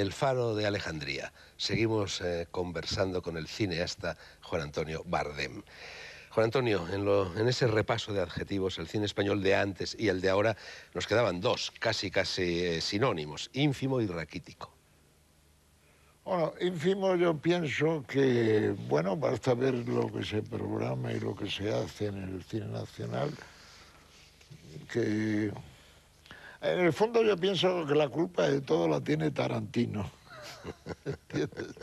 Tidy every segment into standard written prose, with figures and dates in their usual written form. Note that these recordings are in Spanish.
El Faro de Alejandría. Seguimos conversando con el cineasta Juan Antonio Bardem. Juan Antonio, en ese repaso de adjetivos, el cine español de antes y el de ahora, nos quedaban dos, casi sinónimos, ínfimo y raquítico. Bueno, ínfimo yo pienso que, bueno, basta ver lo que se programa y lo que se hace en el cine nacional, que en el fondo yo pienso que la culpa de todo la tiene Tarantino. ¿Entiendes?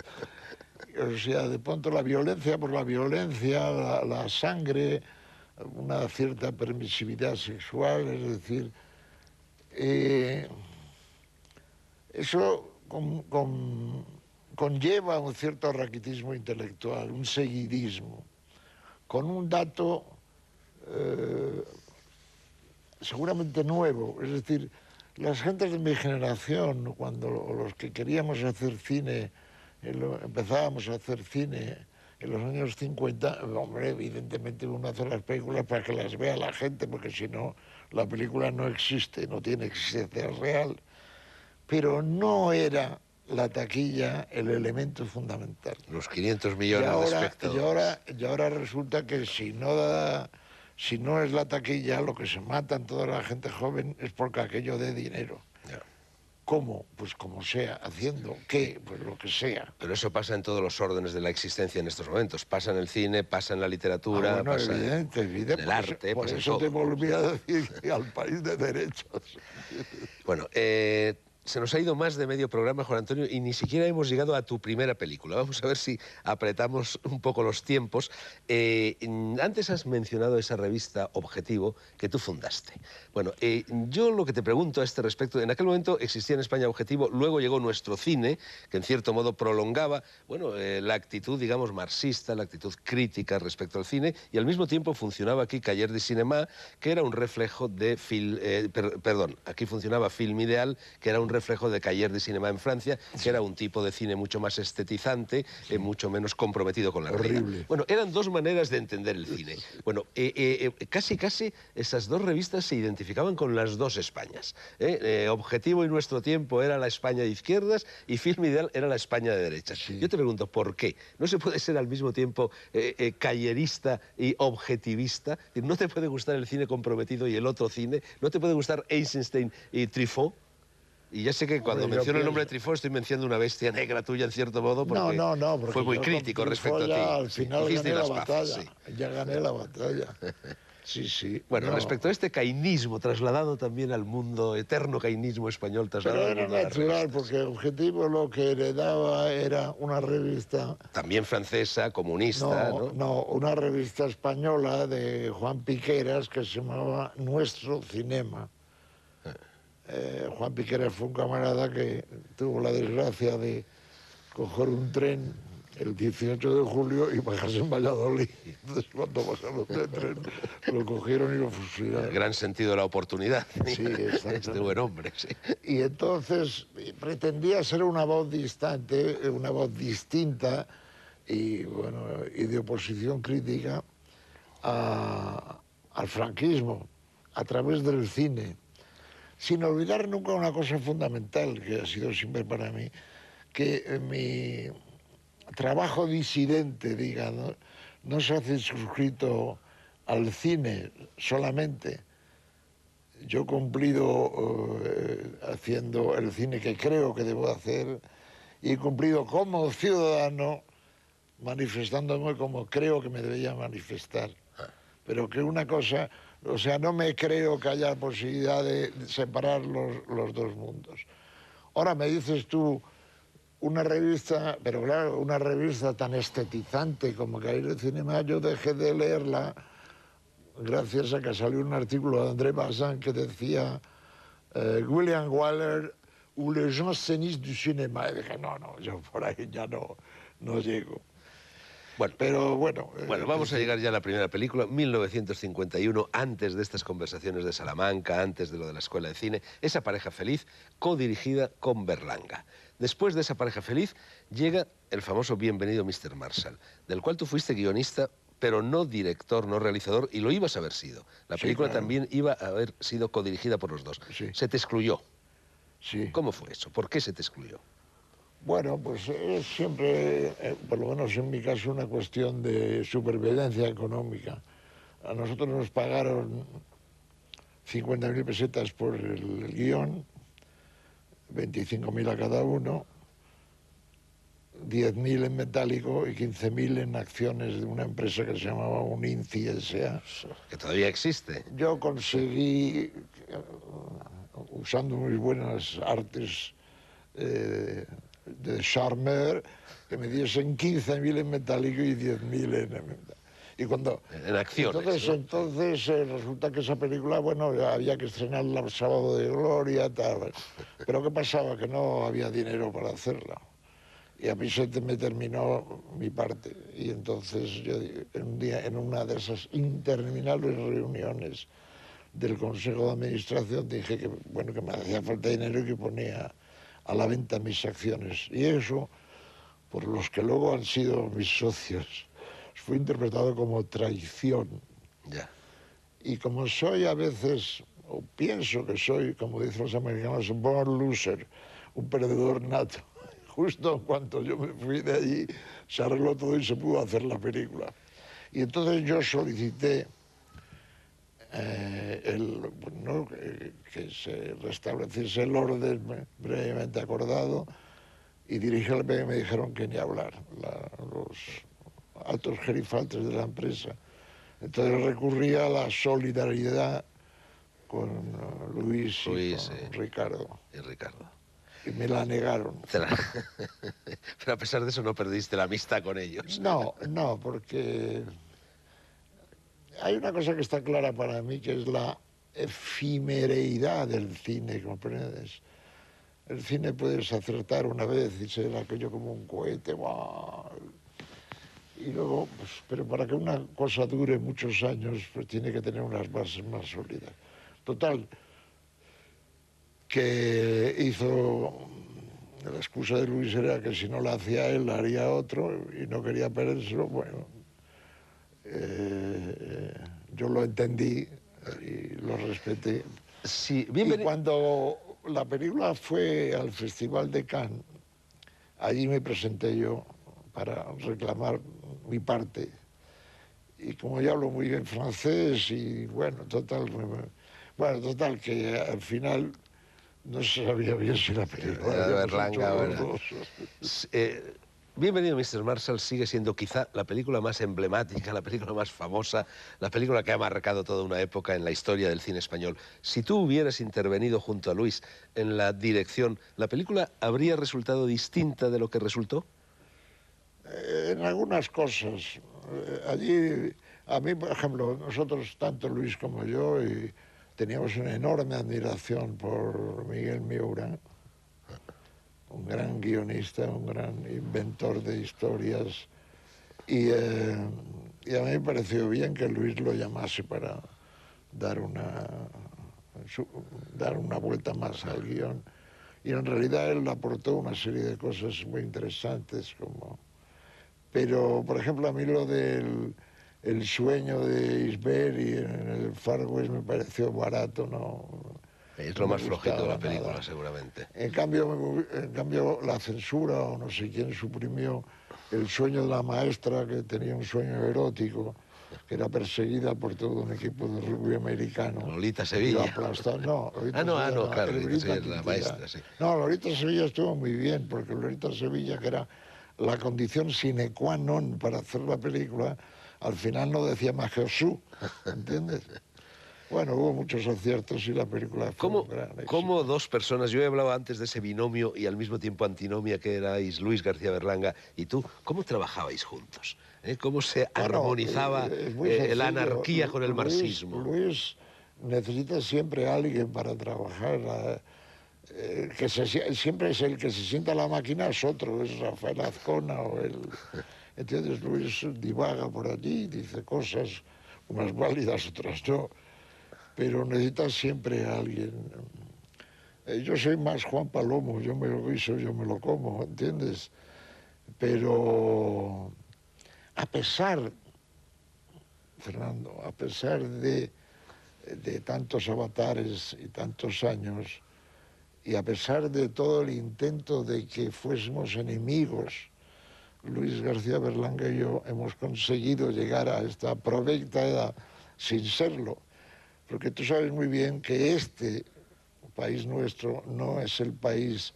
O sea, de pronto la violencia por la violencia, la sangre, una cierta permisividad sexual, es decir, eso conlleva un cierto raquitismo intelectual, un seguidismo, con un dato seguramente nuevo. Es decir, las gentes de mi generación, cuando los que queríamos hacer cine, empezábamos a hacer cine en los años 50, hombre, evidentemente uno hace las películas para que las vea la gente, porque si no, la película no existe, no tiene existencia real. Pero no era la taquilla el elemento fundamental. Los 500 millones de espectadores. Y ahora resulta que si no es la taquilla, lo que se matan toda la gente joven es porque aquello de dinero. Ya. ¿Cómo? Pues como sea, haciendo qué, pues lo que sea. Pero eso pasa en todos los órdenes de la existencia en estos momentos. Pasa en el cine, pasa en la literatura, bueno, pasa evidente, en el arte, por pasa en eso todo. te volví a decir al país de derechos. Bueno, se nos ha ido más de medio programa, Juan Antonio, y ni siquiera hemos llegado a tu primera película. Vamos a ver si apretamos un poco los tiempos. Antes has mencionado esa revista Objetivo que tú fundaste. Bueno, yo lo que te pregunto a este respecto, en aquel momento existía en España Objetivo, luego llegó Nuestro Cine, que en cierto modo prolongaba, bueno, la actitud, digamos, marxista, la actitud crítica respecto al cine, y al mismo tiempo funcionaba aquí Cahiers du Cinéma, que era un reflejo de aquí funcionaba Film Ideal, que era un reflejo de Cahiers du Cinéma en Francia, que era un tipo de cine mucho más estetizante, mucho menos comprometido con la realidad. Bueno, eran dos maneras de entender el cine. Bueno, casi esas dos revistas se identificaban con las dos Españas. Objetivo y Nuestro Tiempo era la España de izquierdas y Film Ideal era la España de derechas. Sí. Yo te pregunto, ¿por qué? ¿No se puede ser al mismo tiempo cayerista y objetivista? ¿No te puede gustar el cine comprometido y el otro cine? ¿No te puede gustar Eisenstein y Truffaut? Y ya sé que cuando menciono el nombre de Truffaut estoy mencionando una bestia negra tuya, en cierto modo, porque, porque fue muy crítico respecto a ti. Al final gané la batalla. Sí. Ya gané la batalla. Sí, sí. Bueno, respecto a este cainismo trasladado también al mundo, eterno cainismo español trasladado al mundo. Pero era natural, porque Objetivo lo que heredaba era una revista... También francesa, comunista, ¿no? No, una revista española de Juan Piqueras que se llamaba Nuestro Cinema. Juan Piqueras fue un camarada que tuvo la desgracia de coger un tren el 18 de julio y bajarse en Valladolid. Entonces, cuando bajaron del tren, lo cogieron y lo fusilaron. El gran sentido de la oportunidad. Sí, exactamente. Este buen hombre, sí. Y entonces pretendía ser una voz distante, una voz distinta y, bueno, y de oposición crítica al franquismo a través del cine. Sin olvidar nunca una cosa fundamental que ha sido siempre para mí, que mi trabajo disidente, digamos, no se hace suscrito al cine solamente. Yo he cumplido haciendo el cine que creo que debo hacer y he cumplido como ciudadano manifestándome como creo que me debería manifestar. Pero que una cosa... O sea, no me creo que haya posibilidad de separar los dos mundos. Ahora me dices tú una revista, pero claro, una revista tan estetizante como Cahiers du Cinéma, yo dejé de leerla gracias a que salió un artículo de André Bazin que decía William Wyler ou les jansénistes du cinéma. Y dije, no, yo por ahí ya no llego. Bueno, pero bueno... vamos a llegar ya a la primera película, 1951, antes de estas conversaciones de Salamanca, antes de lo de la Escuela de Cine, Esa pareja feliz, codirigida con Berlanga. Después de Esa pareja feliz, llega el famoso Bienvenido Mr. Marshall, del cual tú fuiste guionista, pero no director, no realizador, y lo ibas a haber sido. La película también iba a haber sido codirigida por los dos. Sí. Se te excluyó. Sí. ¿Cómo fue eso? ¿Por qué se te excluyó? Bueno, pues es siempre, por lo menos en mi caso, una cuestión de supervivencia económica. A nosotros nos pagaron 50.000 pesetas por el guión, 25.000 a cada uno, 10.000 en metálico y 15.000 en acciones de una empresa que se llamaba Uninci S.A. Que todavía existe. Yo conseguí, usando mis buenas artes de charmeur, que me diesen 15.000 en metálico y 10.000 y cuando En acciones, entonces resulta que esa película, bueno, había que estrenarla el Sábado de Gloria, tal. Pero ¿qué pasaba? Que no había dinero para hacerla. Y a mí me terminó mi parte. Y entonces yo, un día, en una de esas interminables reuniones del Consejo de Administración, dije que, bueno, que me hacía falta dinero y que ponía a la venta mis acciones. Y eso, por los que luego han sido mis socios, fue interpretado como traición. Ya. Y como soy a veces, o pienso que soy, como dicen los americanos, un born loser, un perdedor nato, justo en cuanto yo me fui de allí, se arregló todo y se pudo hacer la película. Y entonces yo solicité bueno, que se restableciese el orden previamente acordado y dirigí al PP y me dijeron que ni hablar, los altos gerifaltes de la empresa. Entonces recurrí a la solidaridad con Luis y con Ricardo. Y Ricardo. Y me la negaron. Pero a pesar de eso no perdiste la amistad con ellos. No, no, porque hay una cosa que está clara para mí, que es la efimereidad del cine, ¿comprendes? El cine puedes acertar una vez y ser aquello como un cohete, ¡wow! Y luego, pues, pero para que una cosa dure muchos años, pues tiene que tener unas bases más sólidas. Total, que hizo, la excusa de Luis era que si no la hacía él, la haría otro, y no quería perdérselo. Bueno, yo lo entendí y lo respeté. Sí, Y cuando la película fue al Festival de Cannes, allí me presenté yo para reclamar mi parte. Y como yo hablo muy bien francés y bueno, total que al final no se sabía bien si la película la habíamos hecho los dos. Bienvenido, Mr. Marshall sigue siendo quizá la película más emblemática, la película más famosa, la película que ha marcado toda una época en la historia del cine español. Si tú hubieras intervenido junto a Luis en la dirección, ¿la película habría resultado distinta de lo que resultó? En algunas cosas. Allí, a mí, por ejemplo, nosotros, tanto Luis como yo, teníamos una enorme admiración por Miguel Miura, un gran guionista, un gran inventor de historias, y a mí me pareció bien que Luis lo llamase para dar una vuelta más al guión. Y en realidad él aportó una serie de cosas muy interesantes, como... Pero, por ejemplo, a mí lo del el sueño de Isbert en el Far West me pareció barato, Es no lo me más flojito de la gustaba película, nada. seguramente. En cambio, la censura, o no sé quién suprimió el sueño de la maestra, que tenía un sueño erótico, que era perseguida por todo un equipo de rugby americano. Lolita Que iba a Sevilla. aplastar. No, Lolita Sevilla No, no, claro, Lolita Elbrita Sevilla es la Quintilla. maestra, sí. No, Lolita Sevilla estuvo muy bien, porque Lolita Sevilla, que era la condición sine qua non para hacer la película, al final no decía más Jesús, ¿entiendes? Bueno, hubo muchos aciertos y la película fue un gran éxito. ¿Cómo dos personas, yo he hablado antes de ese binomio y al mismo tiempo antinomia que erais Luis García Berlanga y tú, ¿cómo trabajabais juntos? ¿Cómo se armonizaba es muy sencillo. la anarquía con el marxismo? Luis necesita siempre a alguien para trabajar. Siempre es el que se sienta a la máquina, es otro, es Rafael Azcona o el... Entonces Luis divaga por allí, dice cosas, unas válidas, otras no, pero necesita siempre a alguien. Yo soy más Juan Palomo, yo me lo guiso, yo me lo como, ¿entiendes? Pero a pesar, Fernando, a pesar de tantos avatares y tantos años, y a pesar de todo el intento de que fuésemos enemigos, Luis García Berlanga y yo hemos conseguido llegar a esta provecta edad sin serlo, porque tú sabes muy bien que este país nuestro no es el país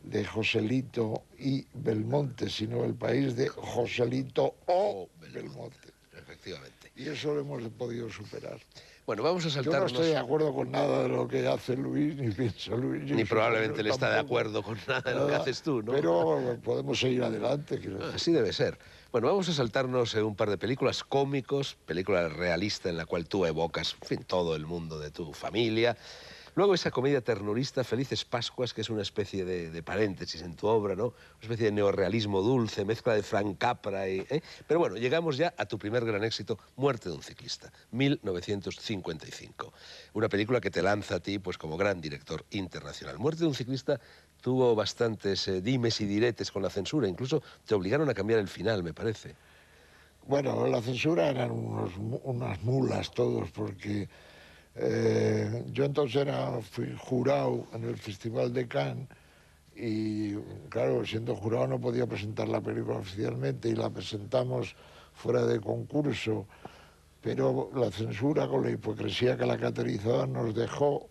de Joselito y Belmonte, sino el país de Joselito o Belmonte. Efectivamente. Y eso lo hemos podido superar. Bueno, vamos a Yo no saltarnos... estoy de acuerdo con nada de lo que hace Luis, ni piensa Luis. Ni probablemente le está de acuerdo con nada de lo que haces tú, ¿no? Pero podemos seguir adelante. Así debe ser. Bueno, vamos a saltarnos un par de películas cómicos, película realista en la cual tú evocas, en fin, todo el mundo de tu familia. Luego esa comedia ternurista, Felices Pascuas, que es una especie de paréntesis en tu obra, ¿no? Una especie de neorrealismo dulce, mezcla de Frank Capra y... Pero bueno, llegamos ya a tu primer gran éxito, Muerte de un ciclista, 1955. Una película que te lanza a ti, pues, como gran director internacional. Muerte de un ciclista tuvo bastantes dimes y diretes con la censura, incluso te obligaron a cambiar el final, me parece. Bueno, la censura eran unas mulas todos, porque... yo entonces fui jurado en el Festival de Cannes y, claro, siendo jurado no podía presentar la película oficialmente y la presentamos fuera de concurso, pero la censura, con la hipocresía que la caracterizaba, nos dejó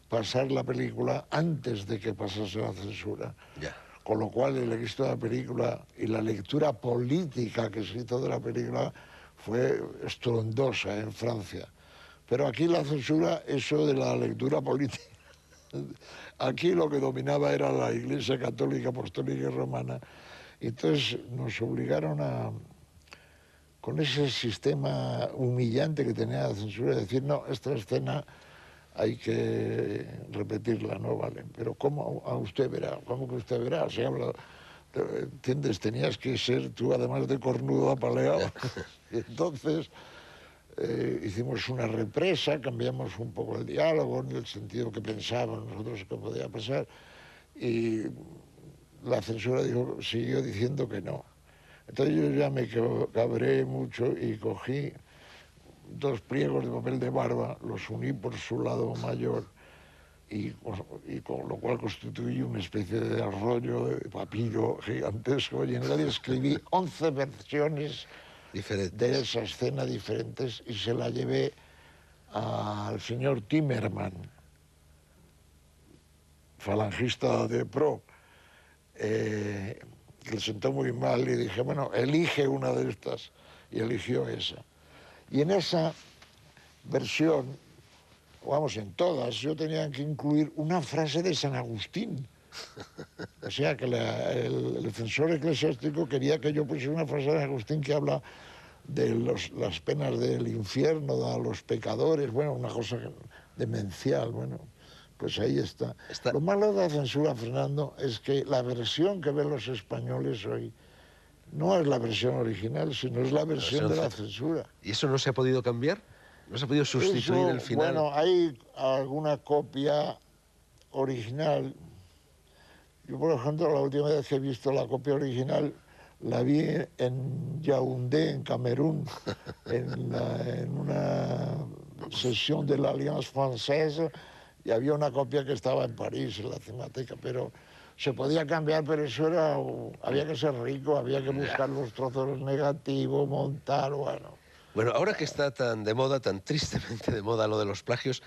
pasar la película antes de que pasase la censura. Ya. Con lo cual el éxito de la película y la lectura política que se hizo de la película fue estrondosa en Francia. Pero aquí la censura, eso de la lectura política, aquí lo que dominaba era la Iglesia Católica, Apostólica y Romana. Entonces nos obligaron con ese sistema humillante que tenía la censura, decir, no, esta escena hay que repetirla, no vale. Pero ¿cómo a usted verá? ¿Cómo que usted verá? Se habla, ¿entiendes? Tenías que ser tú, además de cornudo, apaleado. Entonces... hicimos una represa, cambiamos un poco el diálogo en el sentido que pensábamos nosotros que podía pasar y la censura siguió diciendo que no. Entonces yo ya me cabré mucho y cogí 2 pliegos de papel de barba, los uní por su lado mayor y con lo cual constituí una especie de rollo de papiro gigantesco y en él escribí 11 versiones diferentes. De esa escena diferentes y se la llevé al señor Timmerman, falangista de pro, que le sentó muy mal y dije, bueno, elige una de estas y eligió esa. Y en esa versión, vamos, en todas, yo tenía que incluir una frase de San Agustín. O sea, que el censor eclesiástico quería que yo pusiera una frase de San Agustín que habla de las penas del infierno a los pecadores, bueno, una cosa demencial, bueno, pues ahí está. Lo malo de la censura, Fernando, es que la versión que ven los españoles hoy no es la versión original, sino es la versión de la censura. ¿Y eso no se ha podido cambiar? ¿No se ha podido sustituir el final? Bueno, hay alguna copia original. Yo, por ejemplo, la última vez que he visto la copia original la vi en Yaoundé, en Camerún, en una sesión de la Alliance Française, y había una copia que estaba en París, en la Cinemateca, pero se podía cambiar, pero eso era... Había que ser rico, había que buscar los trozos negativos, montar, bueno... Bueno, ahora que está tan de moda, tan tristemente de moda lo de los plagios,